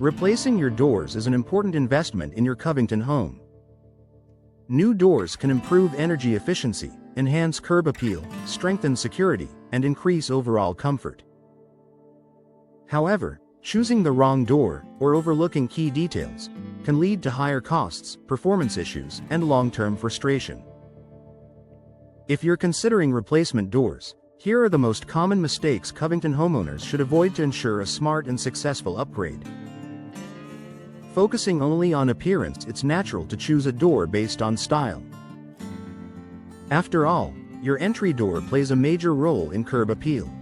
Replacing your doors is an important investment in your Covington home. New doors can improve energy efficiency, enhance curb appeal, strengthen security, and increase overall comfort. However, choosing the wrong door, or overlooking key details, can lead to higher costs, performance issues, and long-term frustration. If you're considering replacement doors, here are the most common mistakes Covington homeowners should avoid to ensure a smart and successful upgrade. Focusing only on appearance, it's natural to choose a door based on style. After all, your entry door plays a major role in curb appeal.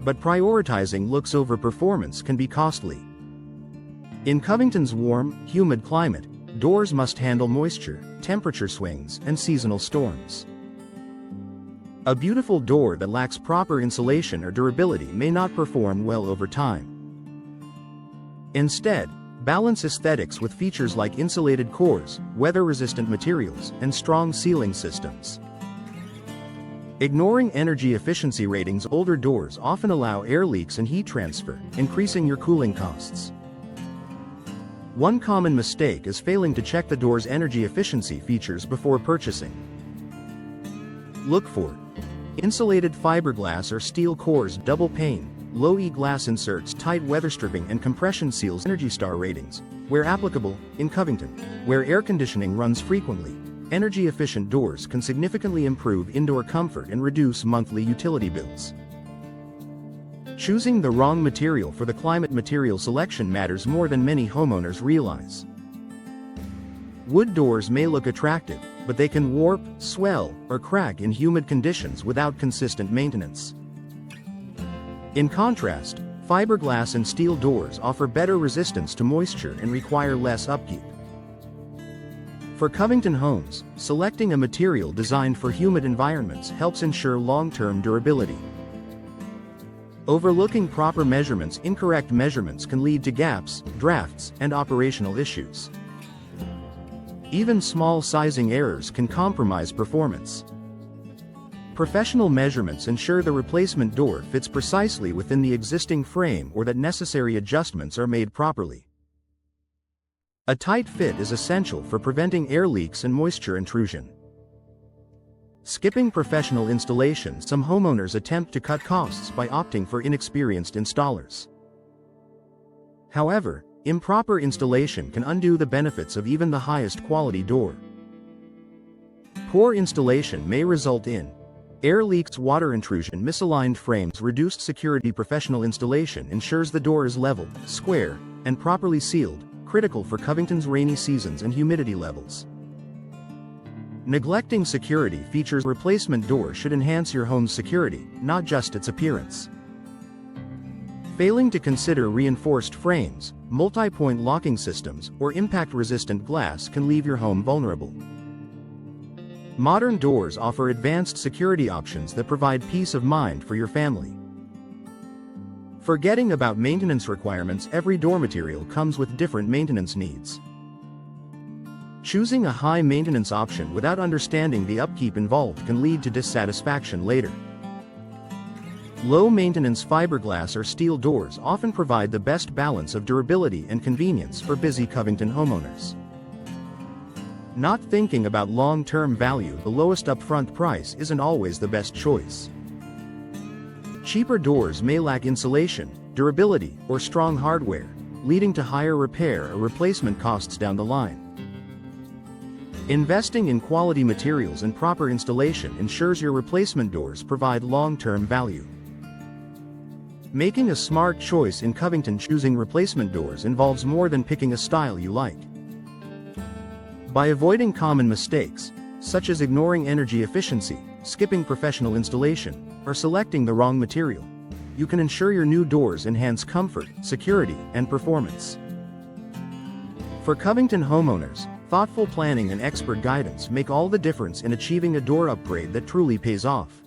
But prioritizing looks over performance can be costly. In Covington's warm, humid climate, doors must handle moisture, temperature swings, and seasonal storms. A beautiful door that lacks proper insulation or durability may not perform well over time. Instead, balance aesthetics with features like insulated cores, weather-resistant materials, and strong sealing systems. Ignoring energy efficiency ratings, older doors often allow air leaks and heat transfer, increasing your cooling costs. One common mistake is failing to check the door's energy efficiency features before purchasing. Look for insulated fiberglass or steel cores, double pane, low E glass inserts, tight weather stripping, and compression seals. Energy Star ratings, where applicable. In Covington, where air conditioning runs frequently, energy-efficient doors can significantly improve indoor comfort and reduce monthly utility bills. Choosing the wrong material for the climate. Material selection matters more than many homeowners realize. Wood doors may look attractive, but they can warp, swell, or crack in humid conditions without consistent maintenance. In contrast, fiberglass and steel doors offer better resistance to moisture and require less upkeep. For Covington homes, selecting a material designed for humid environments helps ensure long-term durability. Overlooking proper measurements. Incorrect measurements can lead to gaps, drafts, and operational issues. Even small sizing errors can compromise performance. Professional measurements ensure the replacement door fits precisely within the existing frame or that necessary adjustments are made properly. A tight fit is essential for preventing air leaks and moisture intrusion. Skipping professional installation. Some homeowners attempt to cut costs by opting for inexperienced installers. However, improper installation can undo the benefits of even the highest quality door. Poor installation may result in air leaks, water intrusion, misaligned frames, reduced security. Professional installation ensures the door is level, square, and properly sealed, critical for Covington's rainy seasons and humidity levels. Neglecting security features. Replacement doors should enhance your home's security, not just its appearance. Failing to consider reinforced frames, multi-point locking systems, or impact-resistant glass can leave your home vulnerable. Modern doors offer advanced security options that provide peace of mind for your family. Forgetting about maintenance requirements. Every door material comes with different maintenance needs. Choosing a high-maintenance option without understanding the upkeep involved can lead to dissatisfaction later. Low-maintenance fiberglass or steel doors often provide the best balance of durability and convenience for busy Covington homeowners. Not thinking about long-term value. The lowest upfront price isn't always the best choice. Cheaper doors may lack insulation, durability, or strong hardware, leading to higher repair or replacement costs down the line. Investing in quality materials and proper installation ensures your replacement doors provide long-term value. Making a smart choice in Covington. Choosing replacement doors involves more than picking a style you like. By avoiding common mistakes, such as ignoring energy efficiency, skipping professional installation, or selecting the wrong material, you can ensure your new doors enhance comfort, security, and performance. For Covington homeowners, thoughtful planning and expert guidance make all the difference in achieving a door upgrade that truly pays off.